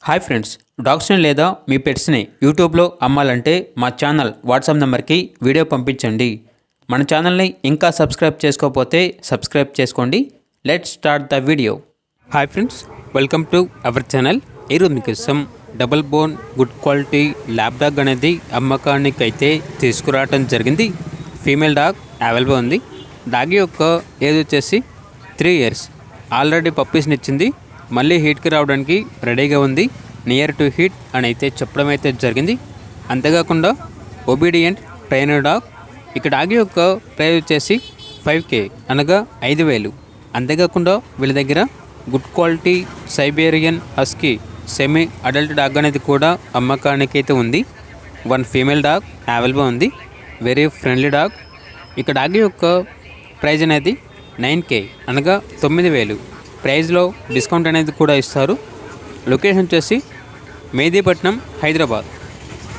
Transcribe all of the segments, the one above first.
Hi friends, డాగ్స్ని లేదా మీ పెట్స్ని యూట్యూబ్లో అమ్మాలంటే మా ఛానల్ వాట్సాప్ నెంబర్కి వీడియో పంపించండి. మన ఛానల్ని ఇంకా సబ్స్క్రైబ్ చేసుకోకపోతే సబ్స్క్రైబ్ చేసుకోండి. Let's start the video. Hi friends, welcome to our channel. ఈరోజు మీకోసం double bone good quality lab dog అనేది అమ్మకానికి అయితే తీసుకురావడం జరిగింది. ఫీమేల్ డాగ్ అవైలబుల్ ఉంది. డాగ్ యొక్క ఏజ్ వచ్చేసి 3 years. ఆల్రెడీ పప్పీస్ని ఇచ్చింది. మళ్ళీ హీట్కి రావడానికి రెడీగా ఉంది. నియర్ టు హీట్ అని అయితే చెప్పడం అయితే జరిగింది. అంతేకాకుండా ఒబీడియంట్ ట్రైనర్ డాగ్. ఇక్కడ డాగ్ యొక్క ప్రైస్ వచ్చేసి 5K అనగా 5,000. అంతేకాకుండా వీళ్ళ దగ్గర good quality Siberian husky semi adult dog అనేది కూడా అమ్మకానికి అయితే ఉంది. 1 ఫీమేల్ డాగ్ అవైలబుల్ ఉంది. Very friendly dog. ఇక్కడ డాగ్ యొక్క ప్రైజ్ అనేది 9K అనగా 9,000. ప్రైజ్లో డిస్కౌంట్ అనేది కూడా ఇస్తారు. లొకేషన్ వచ్చేసి మెహదీపట్నం, హైదరాబాద్.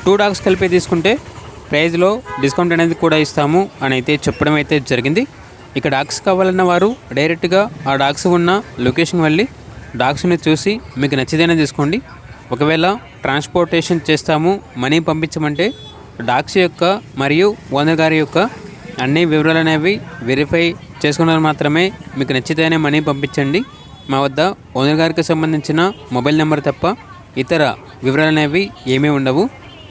2 డాగ్స్ కలిపి తీసుకుంటే ప్రైజ్లో డిస్కౌంట్ అనేది కూడా ఇస్తాము అని అయితే చెప్పడం అయితే జరిగింది. ఇక డాగ్స్ కావాలన్న వారు డైరెక్ట్గా ఆ డాగ్స్ ఉన్న లొకేషన్ వెళ్ళి డాగ్స్ని చూసి మీకు నచ్చితేనే తీసుకోండి. ఒకవేళ ట్రాన్స్పోర్టేషన్ చేస్తాము, మనీ పంపించమంటే డాగ్స్ యొక్క మరియు ఓనర్ గారి యొక్క అన్ని వివరాలు అనేవి వెరిఫై చేసుకున్నారు మాత్రమే మీకు నచ్చితేనే మనీ పంపించండి. మా వద్ద ఓనర్ గారికి సంబంధించిన మొబైల్ నెంబర్ తప్ప ఇతర వివరాలు అనేవి ఏమీ ఉండవు.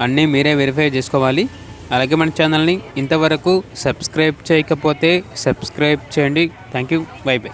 అన్నీ మీరే వెరిఫై చేసుకోవాలి. అలాగే మన ఛానల్ని ఇంతవరకు సబ్స్క్రైబ్ చేయకపోతే సబ్స్క్రైబ్ చేయండి. Thank you. By by.